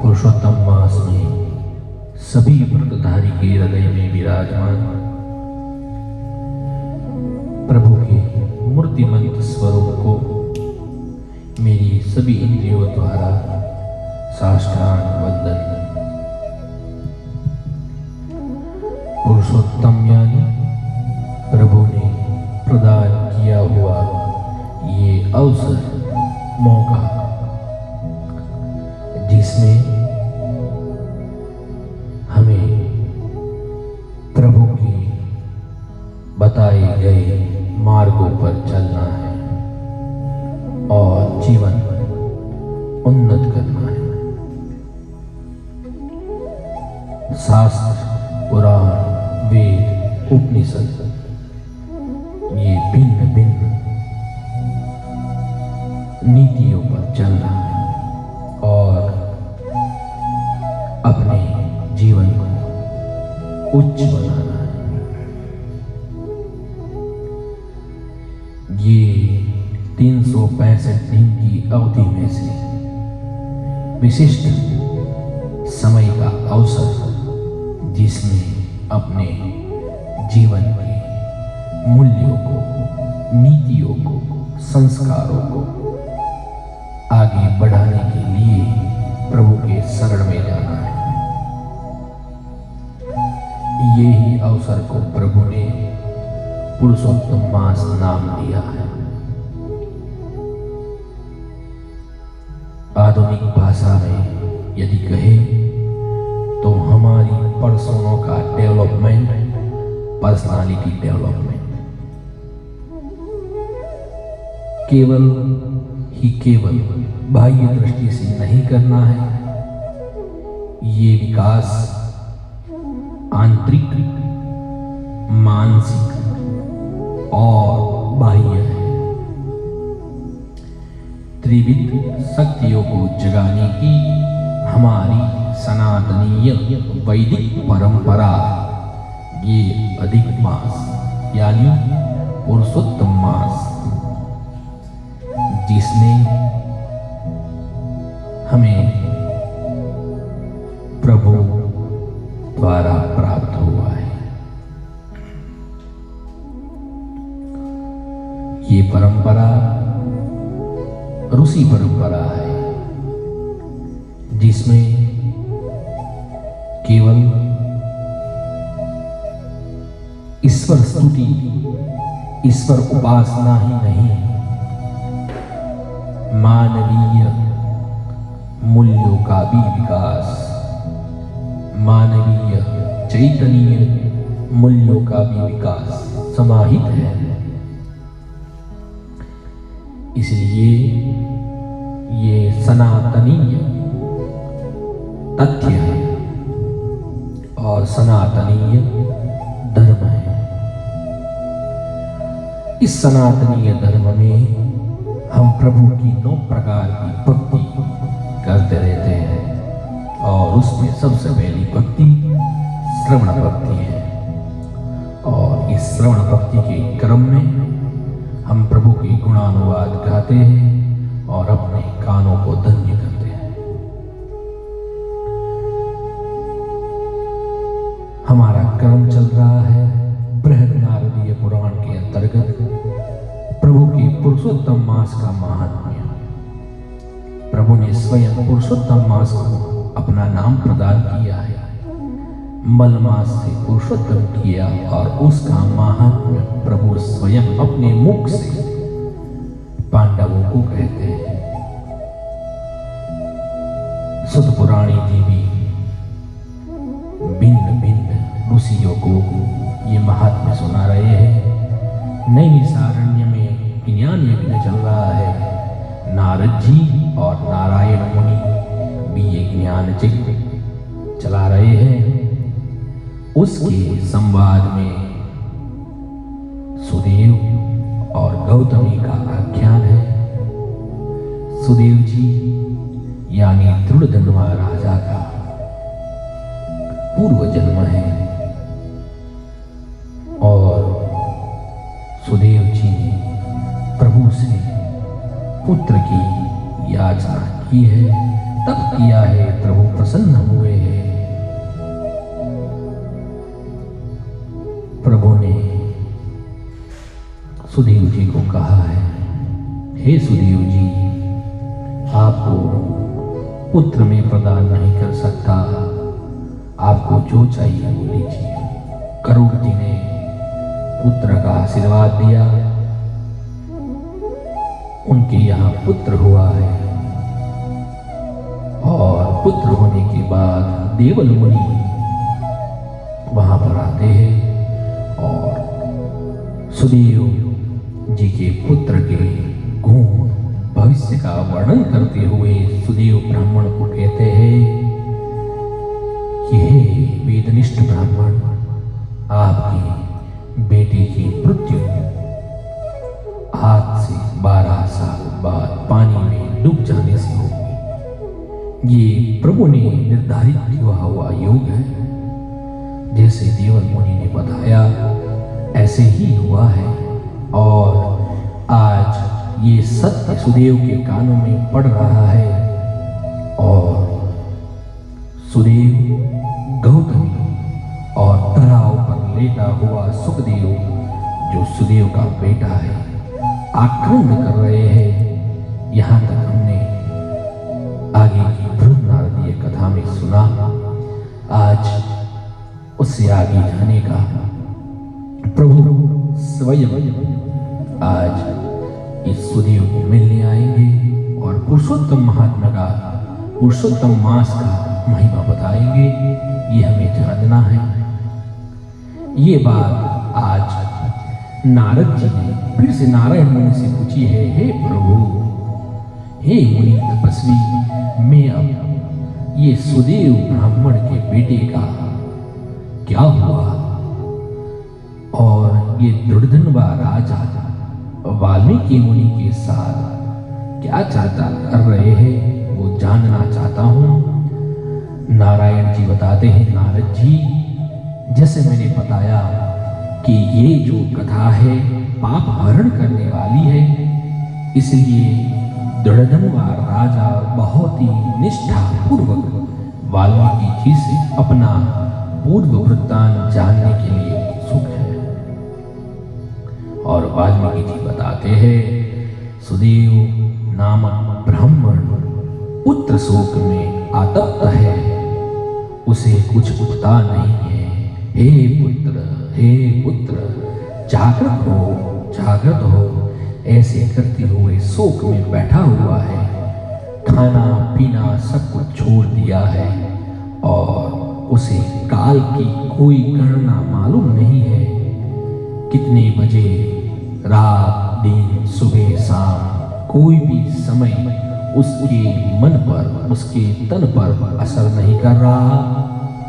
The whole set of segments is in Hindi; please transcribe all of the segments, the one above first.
पुरुषोत्तम मास में सभी व्रतधारी के हृदय में विराजमान प्रभु के मूर्तिमंत स्वरूप को मेरी सभी इंद्रियों द्वारा साष्टांग वंदन। पुरुषोत्तम यानी प्रभु ने प्रदान किया हुआ ये अवसर, मौका, जिसमें हमें प्रभु की बताए गए मार्गों पर चलना है और जीवन उन्नत करना है। शास्त्र, पुराण, वेद, उपनिषद ये भिन्न भिन्न नीतियों पर चलना है और अपने जीवन को उच्च बनाना है। ये 365 दिन की अवधि में से विशिष्ट समय का अवसर, जिसमें अपने जीवन के मूल्यों को, नीतियों को, संस्कारों को आगे बढ़ाने के लिए प्रभु के शरण में जाना है। यही अवसर को प्रभु ने पुरुषोत्तम मास नाम दिया है। आधुनिक भाषा में यदि कहे तो हमारी पर्सनों का डेवलपमेंट, पर्सनालिटी डेवलपमेंट, केवल बाह्य दृष्टि से नहीं करना है। ये विकास आंतरिक, मानसिक और बाह्य है। त्रिविध शक्तियों को जगाने की हमारी सनातनीय वैदिक परंपरा ये अधिक मास यानी पुरुषोत्तम मास, जिसने हमें प्रभु द्वारा प्राप्त हुआ है। ये परंपरा रूसी परंपरा है, जिसमें केवल ईश्वर स्तुति, ईश्वर उपासना ही नहीं, मानवीय मूल्यों का भी विकास, मानवीय चैतन्य मूल्यों का भी विकास समाहित है। इसलिए ये सनातनीय तथ्य है और सनातनीय धर्म है। इस सनातनीय धर्म में हम प्रभु की 9 प्रकार की भक्ति करते रहते हैं और उसमें सबसे पहली भक्ति श्रवण भक्ति है। और इस श्रवण भक्ति के क्रम में हम प्रभु के गुणानुवाद गाते हैं और अपने कानों को धन्य करते हैं। हमारा क्रम चल रहा है बृहद नारदीय पुराण के अंतर्गत प्रभु के पुरुषोत्तम मास का महात्म्य। प्रभु ने स्वयं पुरुषोत्तम मास को अपना नाम प्रदान किया है, मल मास से पुरुषोत्तम किया और उसका महात्म्य प्रभु स्वयं अपने मुख से पांडवों को कहते हैं। सुत पुराणी जी भी भिन्न भिन्न ऋषियों को ये महात्म्य सुना रहे हैं। नैमिषारण्य में ज्ञान यज्ञ चल रहा है। नारद जी और नारायण मुनि भी ये ज्ञान यज्ञ चला रहे हैं। उसके संवाद में सुदेव और गौतमी का आख्यान है। सुदेव जी यानी दृढ़धनुआ राजा का पूर्व जन्म है और सुदेव जी ने प्रभु से पुत्र की याचना की है, तप किया है, प्रभु प्रसन्न हुए हैं। प्रभु ने सुदेव जी को कहा है, हे सुदेव जी, आपको पुत्र में प्रदान नहीं कर सकता, आपको जो चाहिए वो लीजिए। करुण जी ने पुत्र का आशीर्वाद दिया, उनके यहाँ पुत्र हुआ है और पुत्र होने के बाद देवल मुनि वहां पर आते हैं और सुदेव जी के पुत्र के गुण भविष्य का वर्णन करते हुए सुदेव ब्राह्मण को कहते हैं कि हे वेदनिष्ठ ब्राह्मण, आपके बेटे की मृत्यु आज से 12 साल बाद पानी में डूब जाने से होगी। ये प्रभु ने निर्धारित किया हुआ योग है। जैसे देवल मुनि ने बताया ऐसे ही हुआ है और आज ये सत्य सुदेव के कानों में पड़ रहा है और सुदेव, गौतमी और तराव पर लेटा हुआ सुखदेव जो सुदेव का बेटा है आक्रमण कर रहे हैं। यहां तक हमने आगे की बृहद नारदीय कथा में सुना। आज उससे आगे जाने का प्रभु स्वयं आज इस सुदेव को मिलने आएंगे और पुरुषोत्तम महात्मा का, पुरुषोत्तम मास का महिमा बताएंगे। ये हमें जानना है। ये बात आज नारद जी ने फिर से नारायण मुनि से पूछी है, हे प्रभु, हे मुनि तपस्वी, मैं अब ये सुदेव ब्राह्मण के बेटे का क्या हुआ और ये दृढ़धनुआ राजा वाल्मीकि मुनि के साथ क्या चर्चा कर रहे हैं वो जानना चाहता हूं। नारायण जी बताते हैं, नारद जी, जैसे मैंने बताया कि ये जो कथा है पाप हरण करने वाली है, इसलिए दृढ़धनुआ राजा बहुत ही निष्ठा पूर्वक वाल्मीकि जी से अपना पूर्व वृत्तांत जानने के लिए उत्सुक है। और वाल्मीकि जी बताते हैं, सुदेव नामक ब्राह्मण पुत्र शोक में आतप्त है, उसे कुछ उठता नहीं है। हे पुत्र, जागृत हो, ऐसे करते हुए शोक में बैठा हुआ है। खाना पीना सब कुछ छोड़ दिया है और उसे काल की कोई गणना मालूम नहीं है। कितने बजे, रात दिन, सुबह शाम, कोई भी समय उसके मन पर, उसके तन पर असर नहीं कर रहा,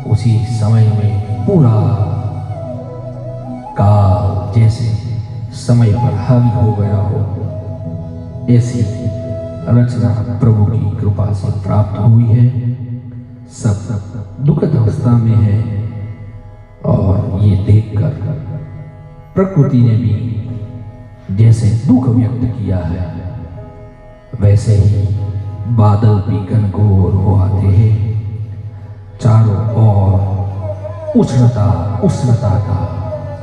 उसी समय में पूरा काल जैसे समय पर हावी हो गया हो, ऐसी रचना प्रभु की कृपा से प्राप्त हुई है। सब दुखद अवस्था में है और ये देखकर प्रकृति ने भी जैसे दुख व्यक्त किया है, वैसे ही बादल भी घनघोर हो आते हैं। चारों ओर उष्णता का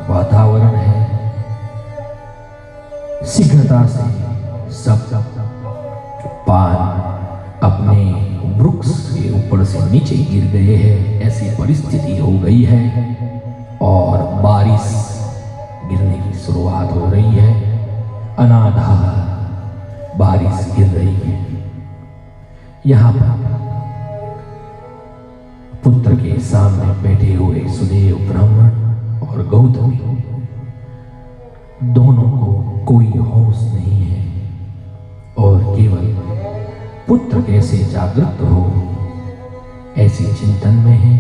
वातावरण है। शीघ्रता से सब पान अपने वृक्ष के ऊपर से नीचे गिर गए हैं, ऐसी परिस्थिति हो गई है और बारिश गिरने की शुरुआत हो रही है। अनाधार बारिश गिर रही है। यहाँ पर पुत्र के सामने बैठे हुए सुदेव ब्राह्मण और गौतमी दोनों को कोई होश नहीं है और केवल पुत्र कैसे जागृत हो ऐसी चिंतन में है।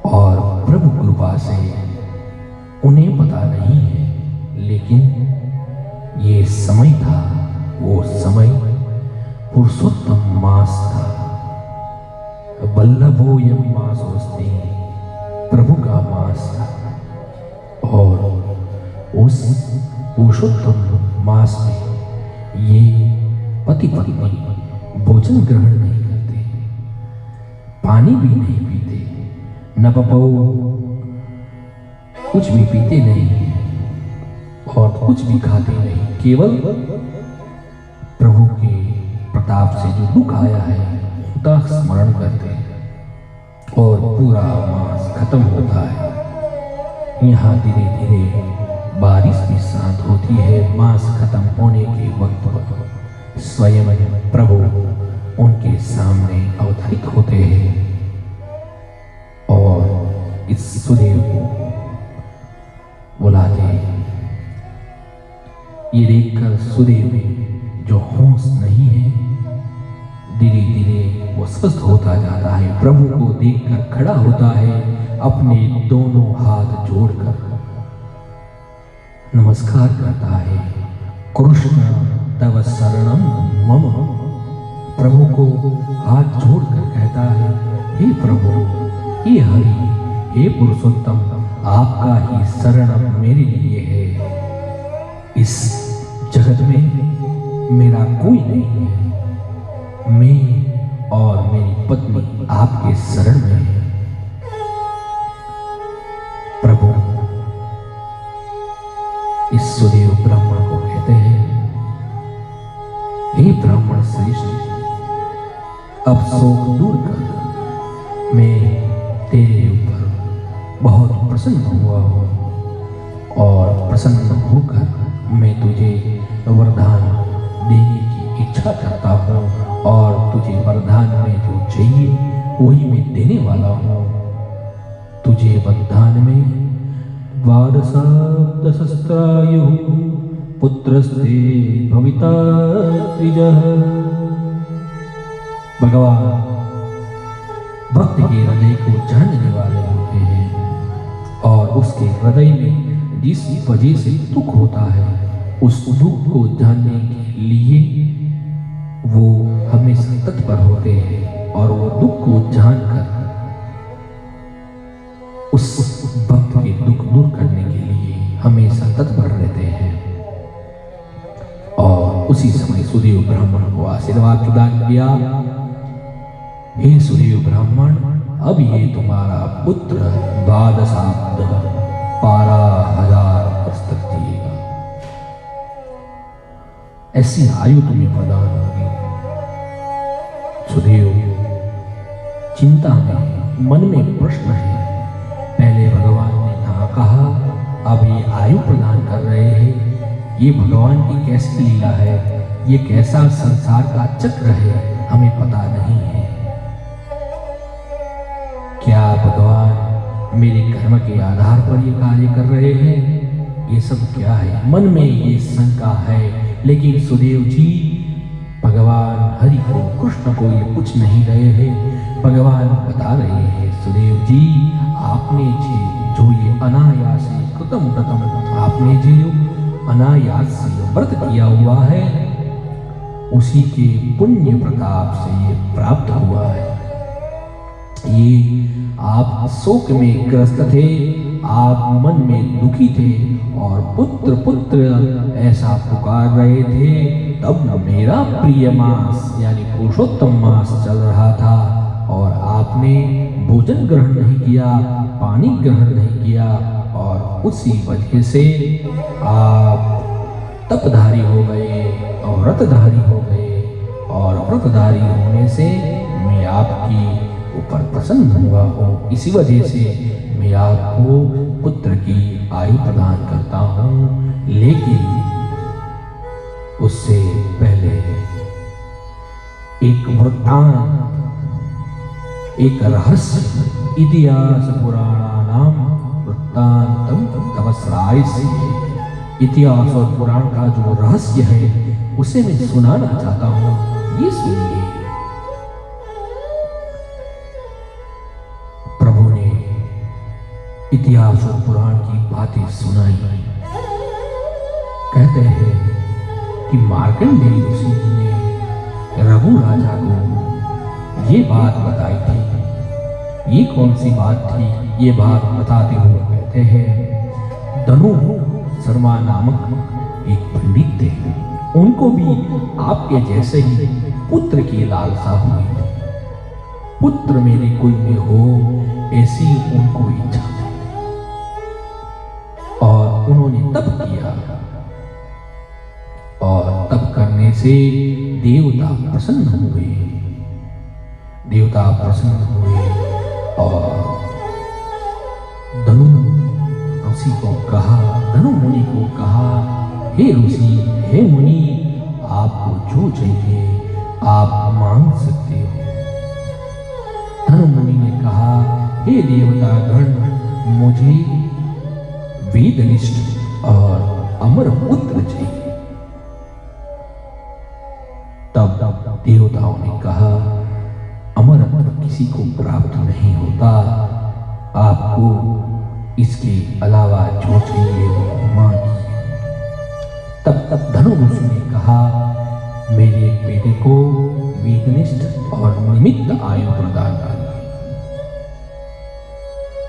और प्रभु कृपा से उन्हें पता नहीं है, लेकिन ये समय था, वो समय पुरुषोत्तम मास था। वल्लभोयम मासोस्ति, प्रभु का मास था और उस पुरुषोत्तम मास में ये पति पत्नी भोजन ग्रहण नहीं करते, पानी भी नहीं पीते, न कुछ भी पीते नहीं और कुछ भी खाते नहीं, केवल प्रभु के प्रताप से जो दुख आया है उनका स्मरण करते हैं और पूरा मास खत्म होता है। यहाँ धीरे धीरे बारिश भी शांत होती है। मास खत्म होने के वक्त पर स्वयं प्रभु उनके सामने अवतरित होते हैं और इस सुदेव को बुलाते हैं। ये देखकर सुदेव में जो होश नहीं है, धीरे धीरे वो स्वस्थ होता जाता है। प्रभु को देखकर खड़ा होता है, अपने दोनों हाथ जोड़कर नमस्कार करता है। कृष्ण तव शरणम मम, प्रभु को हाथ जोड़कर कहता है, हे प्रभु, हे हरि, हे पुरुषोत्तम, आपका ही शरण मेरे लिए है। इस जगत में मेरा कोई नहीं है, मैं और मेरी पत्नी आपके शरण में है। प्रभु इस सुदेव ब्राह्मण को कहते हैं, हे ब्राह्मण श्रेष्ठ, अब शोक दूर कर, मैं तेरे ऊपर बहुत प्रसन्न हुआ हूँ और प्रसन्न होकर मैं तुझे वरदान देने की इच्छा करता हूँ और तुझे वरदान में जो चाहिए वही मैं देने वाला हूँ। तुझे वरदान में द्वादशाब्दसहस्रायुः पुत्रस्ते भविता त्रिजः। भगवान भक्त के हृदय को जानने वाले होते हैं और उसके हृदय में जिस वजह से दुख होता है उस दुख को जानने के लिए वो हमेशा तत्पर होते हैं और वो दुख को जानकर उस भक्त के दुख दूर करने के लिए हमेशा तत्पर रहते हैं। और उसी समय सुदेव ब्राह्मण को आशीर्वाद प्रदान किया, हे सुदेव ब्राह्मण, अब ये तुम्हारा पुत्र 12,000 वर्ष तक जिएगा, ऐसी आयु तुम्हें प्रदान होगी। सुदेव चिंता में, मन में प्रश्न है, पहले भगवान ने ना कहा, अब ये आयु प्रदान कर रहे हैं, ये भगवान की कैसी लीला है, ये कैसा संसार का चक्र है, हमें पता नहीं है। क्या भगवान मेरे कर्म के आधार पर ये कार्य कर रहे हैं, ये सब क्या है? मन में ये शंका है। लेकिन सुदेव जी को, कृष्ण को ये पूछ नहीं रहे हैं। भगवान बता रहे हैं, सुदेव जी, आपने जो ये अनायास कृतम व्रतम, आपने जो अनायास से व्रत किया हुआ है, उसी के पुण्य प्रताप से ये प्राप्त हुआ है। ये आप शोक में ग्रस्त थे, आप मन में दुखी थे और पुत्र पुत्र ऐसा पुकार रहे थे। तब मेरा प्रिय मास यानी पुरुषोत्तम मास चल रहा था और आपने भोजन ग्रहण नहीं किया, पानी ग्रहण नहीं किया और उसी वजह से आप तपधारी हो गए और व्रतधारी हो गए, और व्रतधारी होने से मैं आपकी ऊपर प्रसन्न हुआ हूँ। इसी वजह से मैं आपको पुत्र की आयु प्रदान करता हूँ। लेकिन उससे पहले एक वृत्तांत, एक रहस्य, इतिहास पुराणानाम वृत्तांतम तवस्रायस्य, इतिहास और पुराण का जो रहस्य है उसे मैं सुनाना चाहता हूँ। ये सुनिए। प्रभु ने इतिहास और पुराण की बातें सुनाई। कहते हैं कि मार्कंडेय ऋषि जी ने रघु राजा को ये बात बताई थी। ये कौन सी बात थी? ये बात बताते हुए कहते हैं, धनु शर्मा नामक एक पंडित थे, उनको भी आपके जैसे ही पुत्र की लालसा हुई। पुत्र मेरे कुल में हो ऐसी उनको इच्छा थी और उन्होंने तप किया, और तप करने से देवता प्रसन्न हुए। देवता प्रसन्न हुए और धनु ऋषि को कहा, धनु मुनि को कहा, हे ऋषि, हे मुनि, आपको जो चाहिए आप मांग सकते हो। धनु मुनि ने कहा, हे देवता गण, मुझे वेदनिष्ठ और अमर पुत्र चाहिए। तब देवताओं ने कहा, अमर पुत्र किसी को प्राप्त नहीं होता, आपको इसके अलावा जो चाहिए वो मांगिए। तब धनु ऋषि ने कहा, मेरे बेटे को वेदनिष्ठ और निमित्त आयु प्रदान करिए।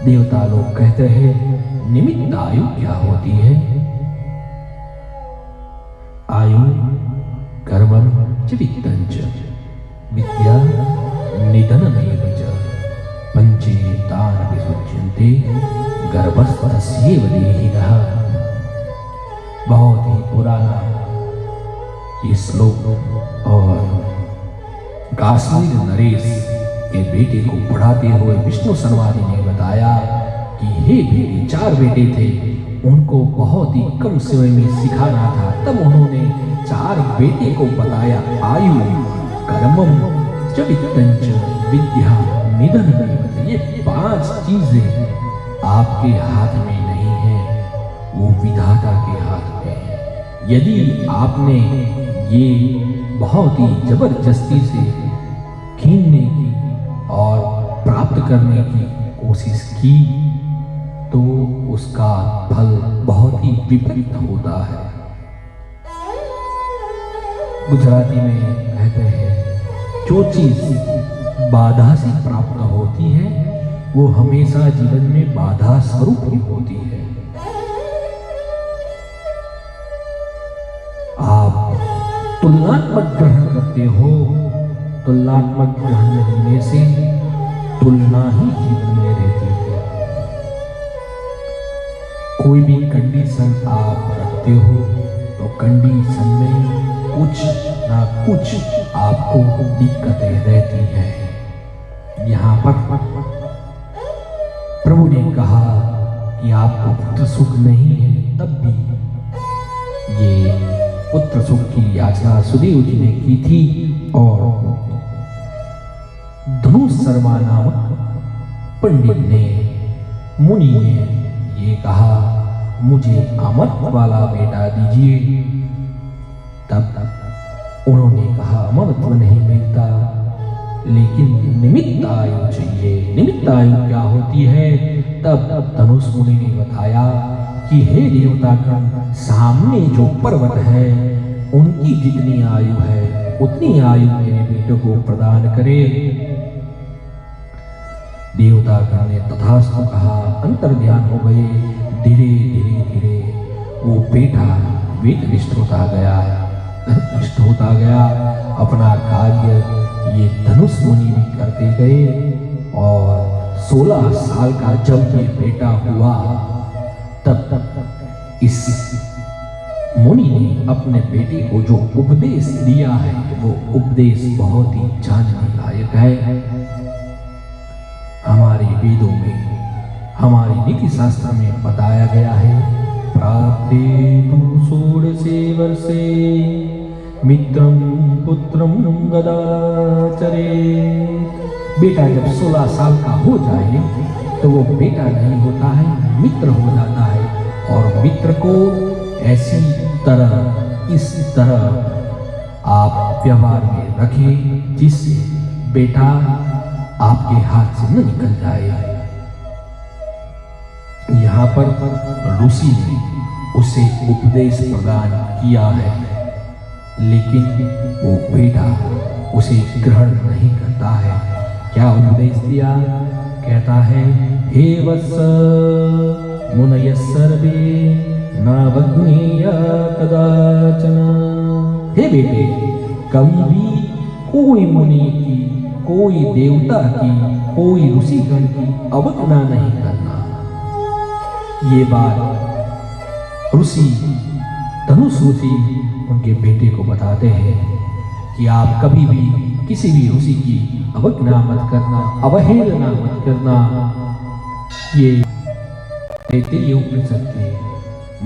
देवता लोग कहते हैं, निमित्त आयु क्या होती है? आयु कर्मं च वित्तं च विद्या निधनमेव च पंचेतान् विसृज्यन्ते गर्भस्थस्यैव देहिनः। बहुत ही पुराना ये श्लोक, और काश्मीर नरेश के बेटे को पढ़ाते हुए विष्णु शर्माजी ने बताया कि हे बेटे, 4 बेटे थे, उनको बहुत ही कम समय में सिखाना था। तब उन्होंने 4 बेटे को बताया, आयु कर्मम च वित्तं च विद्या निधनमेव। ये 5 चीजें आपके हाथ में नहीं है, वो विधाता के हाथ में है। यदि आपने ये बहुत ही जबरदस्ती से छीनने की और प्राप्त करने की कोशिश की तो उसका फल बहुत ही विपरीत होता है। गुजराती में कहते हैं, जो चीज बाधा से प्राप्त होती है वो हमेशा जीवन में बाधा स्वरूप ही होती है। आप तुलनात्मक ग्रहण करते हो, तुलनात्मक ग्रहण होने से तुलना ही जीवन में रहती है। कोई भी कंडीशन आप रखते हो तो कंडीशन में कुछ ना कुछ आपको दिक्कतें रहती हैं। यहाँ पर प्रभु ने कहा कि आपको पुत्र सुख नहीं है, तब भी ये पुत्र सुख की याचना सुदेव जी ने की थी। और धनु शर्मा नामक पंडित ने, मुनि ने ये कहा, मुझे अमरत्व वाला बेटा दीजिए। तब उन्होंने कहा, अमरत्व नहीं मिलता लेकिन निमित्त आयु चाहिए। निमित्त आयु क्या होती है? तब धनुष मुनि ने बताया कि हे देवतागण, सामने जो पर्वत है उनकी जितनी आयु है उतनी आयु मेरे बेटे को प्रदान करे। देवतागण ने तथास्तु कहा, अंतर ध्यान हो गए। धीरे धीरे धीरे वो बेटा वेदनिष्ठ होता गया, धर्मनिष्ठ होता गया। अपना कार्य ये धनुष मुनि भी करते गए और 16 साल का जब ये बेटा हुआ तब इस मुनि ने अपने बेटे को जो उपदेश दिया है वो उपदेश बहुत ही जानने लायक है। हमारे वेदों में, हमारे नीति शास्त्र में बताया गया है, प्राप्ते तु 16 वर्षे मित्रम पुत्रम गदाचरे। बेटा जब 16 साल का हो जाए तो वो बेटा नहीं होता है, मित्र हो जाता है। और मित्र को ऐसी तरह, इस तरह आप व्यवहार में रखें जिससे बेटा आपके हाथ से न निकल जाए। यहाँ पर ऋषि ने उसे उपदेश प्रदान किया है, लेकिन वो बेटा उसे ग्रहण नहीं करता है। क्या उपदेश दिया? कहता है, हे वत्स मुनयः सर्वे नावज्ञेय कदाचन। हे बेटे, कभी भी कोई मुनि की, कोई देवता की, कोई ऋषिगण की अवज्ञा नहीं करना। ये बात ऋषि, धनुष ऋषि उनके बेटे को बताते हैं कि आप कभी भी किसी भी ऋषि की अवज्ञा मत करना, अवहेलना मत करना। ये तैत्तिरीय उपनिषद के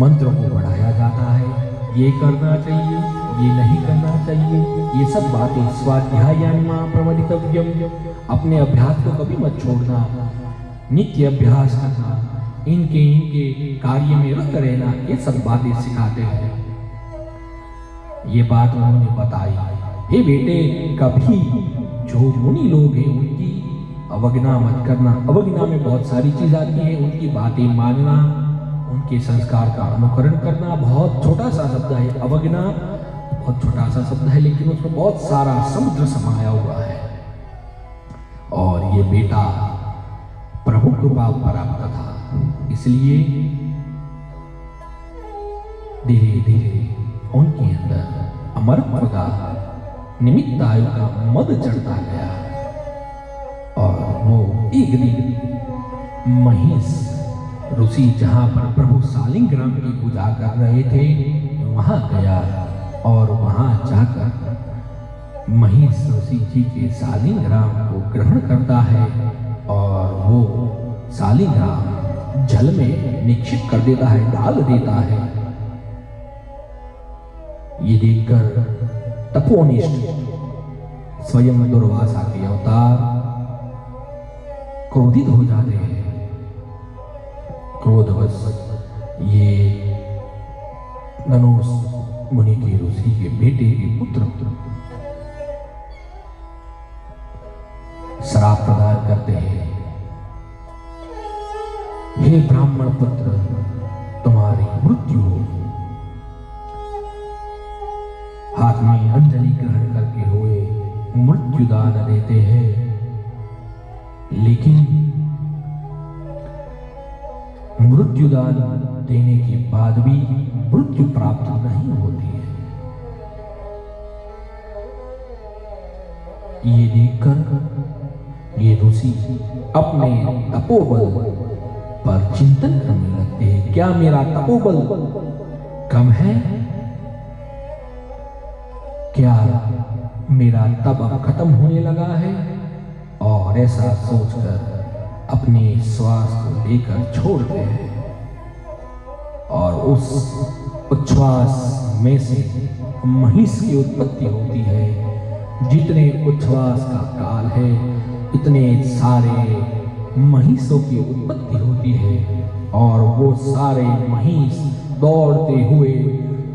मंत्र को बढ़ाया जाता है। ये करना चाहिए, ये नहीं करना चाहिए, ये सब बातें स्वाध्यायान्मा प्रमदितव्यम। अपने अभ्यास को कभी मत छोड़ना, नित्य अभ्यास करना, इनके कार्य में रत रहना, ये सब बातें सिखाते हैं। ये बात उन्होंने बताई। हे बेटे, कभी जो मुनि लोग हैं उनकी अवज्ञा मत करना। अवज्ञा में बहुत सारी चीज आती है, उनकी बातें मानना, उनके संस्कार का अनुकरण करना। बहुत छोटा सा शब्द है अवज्ञा, बहुत छोटा सा शब्द है, लेकिन उसमें बहुत सारा समुद्र समाया हुआ है। और ये बेटा प्रभु कृपा प्राप्त था, इसलिए धीरे धीरे उनके अंदर अमरत्व का, निमित्त आयु का मद चढ़ता गया। और वो एक दिन महिष ऋषि, जहां पर प्रभु शालिग्राम की पूजा कर रहे थे, वहां गया और वहां जाकर महिष ऋषि जी के शालिग्राम को ग्रहण करता है और वो शालिग्राम जल में निक्षिप्त कर देता है, डाल देता है। ये देखकर तपोनिष्ठ स्वयं दुर्वासा के अवतार क्रोधित हो जाते हैं। क्रोधवश ये धनुष मुनि के ऋषि के बेटे के पुत्र श्राप प्रदान करते हैं, हे ब्राह्मण पुत्र, तुम्हारी मृत्यु हो। हाथ में अंजलि ग्रहण करके हुए मृत्युदान देते हैं, लेकिन मृत्युदान देने के बाद भी मृत्यु प्राप्त नहीं होती है। ये देखकर ये ऋषि अपने तपोबल पर चिंतन करने लगते हैं। क्या मेरा तपोबल कम है? क्या मेरा तप अब खत्म होने लगा है? और ऐसा सोचकर अपने श्वास को लेकर छोड़ते हैं और उस उच्छ्वास में से महिष की उत्पत्ति होती है। जितने उच्छ्वास का काल है, इतने सारे महिषों की उत्पत्ति होती है और वो सारे महिष दौड़ते हुए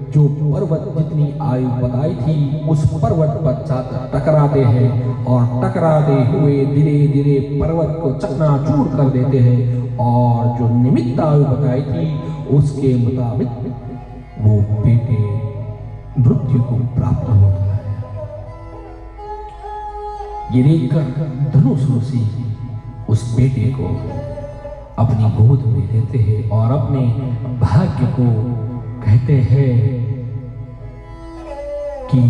जो पर्वत जितनी आयु बताई थी उस पर्वत पर जाकर टकराते हैं और टकराते हुए धीरे धीरे पर्वत को चकनाचूर कर देते हैं और जो निमित्त आयु बताई थी उसके मुताबिक वो बेटे मृत्यु को प्राप्त होता है। ये देखकर धनुष ऋषि उस बेटे को अपनी गोद में लेते हैं और अपने भाग्य को कहते हैं कि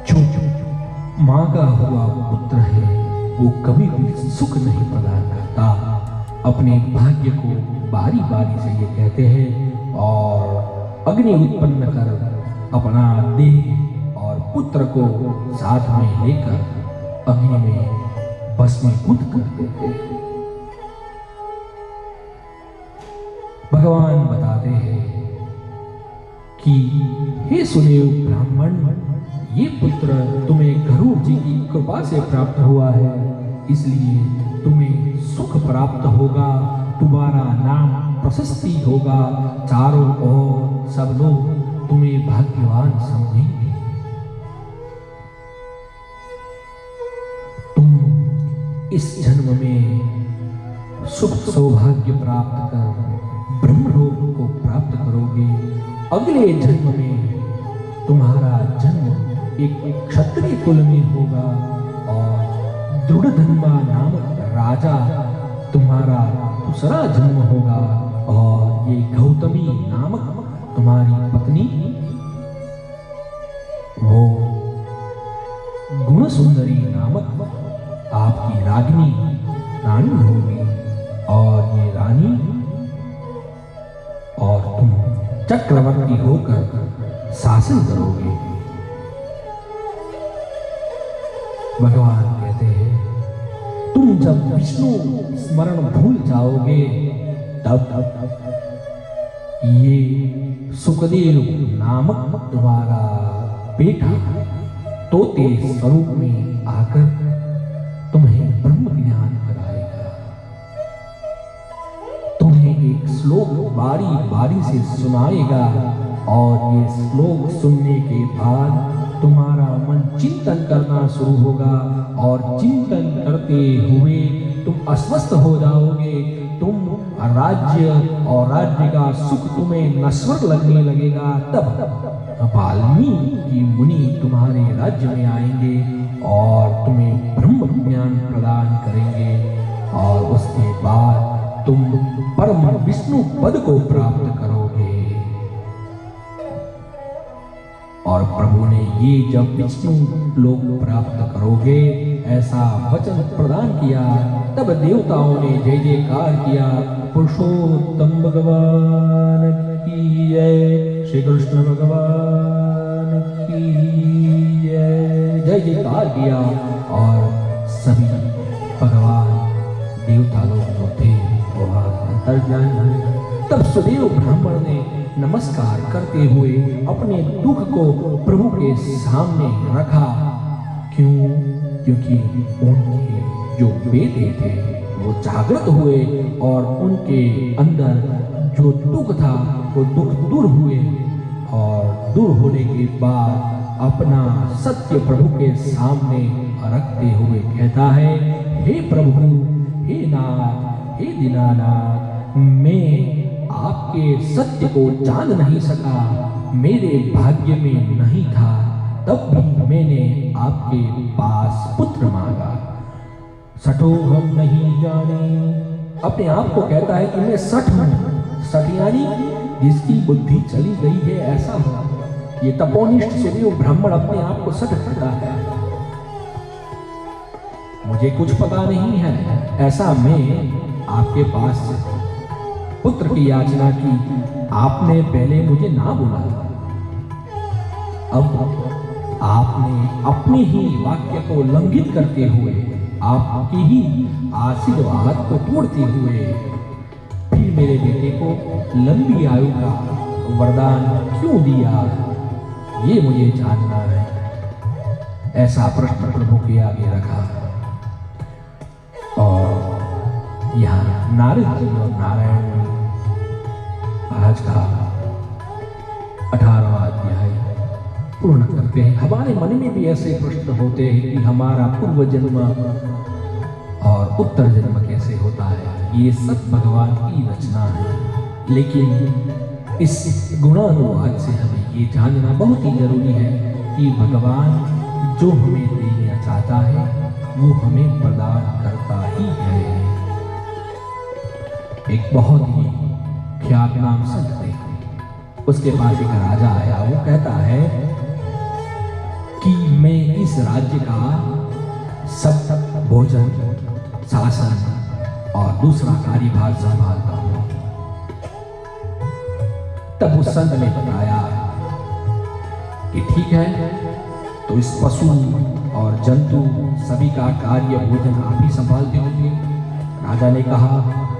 जो मां का हुआ पुत्र है वो कभी भी सुख नहीं प्रदान करता। अपने भाग्य को बारी बारी से ये कहते हैं और अग्नि उत्पन्न कर अपना देह और पुत्र को साथ में लेकर अग्नि में भस्मीभूत कर देते हैं। भगवान बताते हैं कि हे सुदेव ब्राह्मण, ये पुत्र तुम्हें गरुड़ जी की कृपा से प्राप्त हुआ है, इसलिए तुम्हें सुख प्राप्त होगा, तुम्हारा नाम प्रशस्ति होगा, चारों ओर सब लोग तुम्हें भाग्यवान समझेंगे। तुम इस जन्म में सुख सौभाग्य प्राप्त कर ब्रह्मलोक को प्राप्त करोगे। अगले जन्म में तुम्हारा जन्म एक क्षत्रिय कुल में होगा और दृढ़धन्वा नामक राजा तुम्हारा दूसरा जन्म होगा और ये गौतमी नामक तुम्हारी पत्नी वो गुण सुंदरी नामक आपकी रानी होगी और ये रानी और तुम चक्रवर्ती होकर शासन करोगे। भगवान कहते हैं तुम जब विष्णु स्मरण भूल जाओगे तब ये सुखदेव नामक तुम्हारा बेटा तोते स्वरूप में आकर तुम्हें ब्रह्म ज्ञान कराएगा। तुम्हें एक श्लोक बारी बारी से सुनाएगा और ये श्लोक सुनने के बाद तुम्हारा मन चिंतन करना शुरू होगा और चिंतन करते हुए तुम अस्वस्थ हो जाओगे। तुम राज्य और राज्य का सुख तुम्हें नश्वर लगने लगेगा। तब वाल्मीकि मुनि तुम्हारे राज्य में आएंगे और तुम्हें ब्रह्म ज्ञान प्रदान करेंगे और उसके बाद तुम परम विष्णु पद को प्राप्त करोगे। और प्रभु ने ये जब विष्णु लोक प्राप्त करोगे ऐसा वचन प्रदान किया तब देवताओं ने जय जयकार किया। पुरुषोत्तम भगवान की जय, श्री कृष्ण भगवान की जय, जय जयकार किया और सभी भगवान देवता लोग जो थे वहां अंतर्ध्यान हुए। तब सुदेव ब्राह्मण ने नमस्कार करते हुए अपने दुख को प्रभु के सामने रखा। क्यों? क्योंकि उनके जो बेटे थे वो जागृत हुए और उनके अंदर जो दुख था वो दुख दूर हुए और दूर होने के बाद अपना सत्य प्रभु के सामने रखते हुए कहता है, हे प्रभु, हे नाथ, हे दीनानाथ, मैं आपके सत्य को जान नहीं सका, मेरे भाग्य में नहीं था, तब भी मैंने आपके पास पुत्र मांगा। सठो हम नहीं जाने, अपने आप को कहता है कि मैं सठ हूं। सठ यानी जिसकी बुद्धि चली गई है ऐसा हो। ये तपोनिष्ठ सुदेव ब्राह्मण अपने आप को सठ कहता है। मुझे कुछ पता नहीं है, ऐसा मैं आपके पास पुत्र की याचना की, आपने पहले मुझे ना बोला। अब आपने अपने ही वाक्य को लंघित करते हुए, आपकी ही आशीर्वाद को तोड़ते हुए फिर मेरे बेटे को लंबी आयु का वरदान क्यों दिया, ये मुझे जानना है। ऐसा प्रश्न प्रभु के आगे रखा और यहाँ नारद जी और नारायण आज का 18वां अध्याय पूर्ण करते हैं। हमारे मन में भी ऐसे प्रश्न होते हैं कि हमारा पूर्व जन्म और उत्तर जन्म कैसे होता है। ये सब भगवान की रचना है, लेकिन इस गुणानुवाद से हमें ये जानना बहुत ही जरूरी है कि भगवान जो हमें देना चाहता है वो हमें प्रदान करता ही है। एक बहुत ही ख्यातनाम संत थे, उसके पास एक राजा आया। वो कहता है कि मैं इस राज्य का सब भोजन, शासन और दूसरा कार्यभार संभालता हूं। तब उस संत ने बताया कि ठीक है, तो इस पशु और जंतु सभी का कार्य भोजन आप ही संभालते होंगे। राजा ने कहा,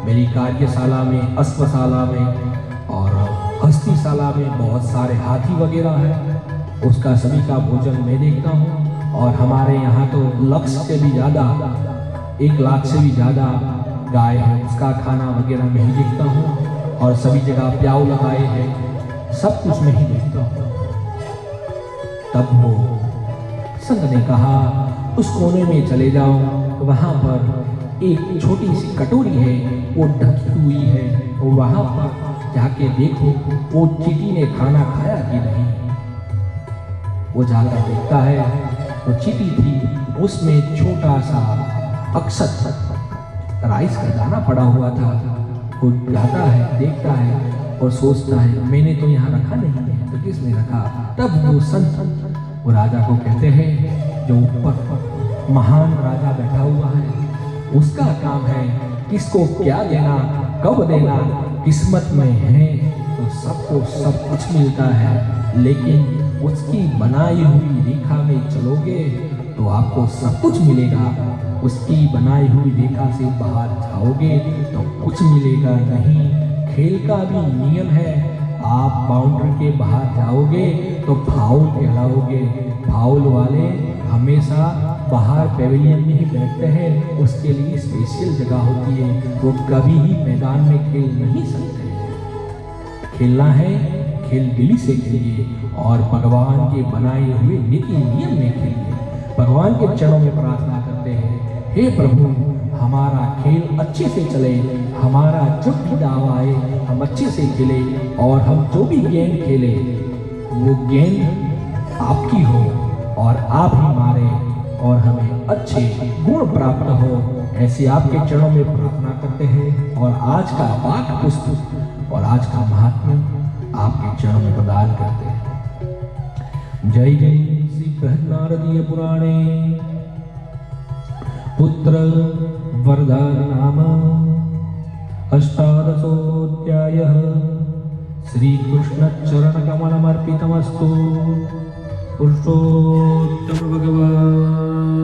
मेरी कार्यशाला में, अश्वशाला में और हस्तीशाला में बहुत सारे हाथी वगैरह हैं, उसका सभी का भोजन मैं देखता हूँ। और हमारे यहाँ तो 1,00,000 से भी ज़्यादा, 1,00,000 से भी ज़्यादा गाय है, उसका खाना वगैरह मैं ही देखता हूँ। और सभी जगह प्याऊ लगाए हैं, सब कुछ मैं ही देखता हूँ। तब वो संत ने कहा, उस कोने में चले जाओ, वहाँ पर एक छोटी सी कटोरी है, वो ढकी हुई है, वहाँ पर जाके देखो वो चींटी ने खाना खाया कि नहीं। वो जाकर देखता है, वो चींटी थी, उसमें छोटा सा अक्षत राइस का दाना पड़ा हुआ था। वो जाता है, देखता है और सोचता है, मैंने तो यहाँ रखा नहीं है, तो किसने रखा। तब वो संत वो राजा को कहते हैं, जो ऊपर महान राजा बैठा हुआ है, उसका काम है किसको क्या देना, कब देना। किस्मत में है तो सबको सब कुछ मिलता है, लेकिन उसकी बनाई हुई रेखा में चलोगे तो आपको सब कुछ मिलेगा। उसकी बनाई हुई रेखा से बाहर जाओगे तो कुछ मिलेगा नहीं। खेल का भी नियम है, आप बाउंड्री के बाहर जाओगे तो फाउल कहलाओगे। फाउल वाले हमेशा बाहर पेविलियन में ही बैठते हैं, उसके लिए स्पेशल जगह होती है, वो कभी ही मैदान में खेल नहीं सकते। खेलना है, खेल दिली से खेलिए और भगवान के बनाए हुए नीति नियम में खेलिए। भगवान के चरणों में प्रार्थना करते हैं, हे प्रभु, हमारा खेल अच्छे से चले, हमारा जो भी दाव आए हम अच्छे से खेले, और हम जो भी गेंद खेले वो गेंद आपकी हो और आप ही मारे और हमें अच्छे गुण प्राप्त हो। ऐसे आपके चरणों में प्रार्थना करते हैं और आज का पाठ पुस्तक और आज का महात्म्य आपके चरणों में प्रदान करते हैं। जय जय श्री बृहन्नारदीय पुराणे पुत्र वरदान नाम अष्टादशोऽध्यायः। श्री कृष्ण चरण कमलमर्पितमस्तु। पुरुषोत्तम भगवान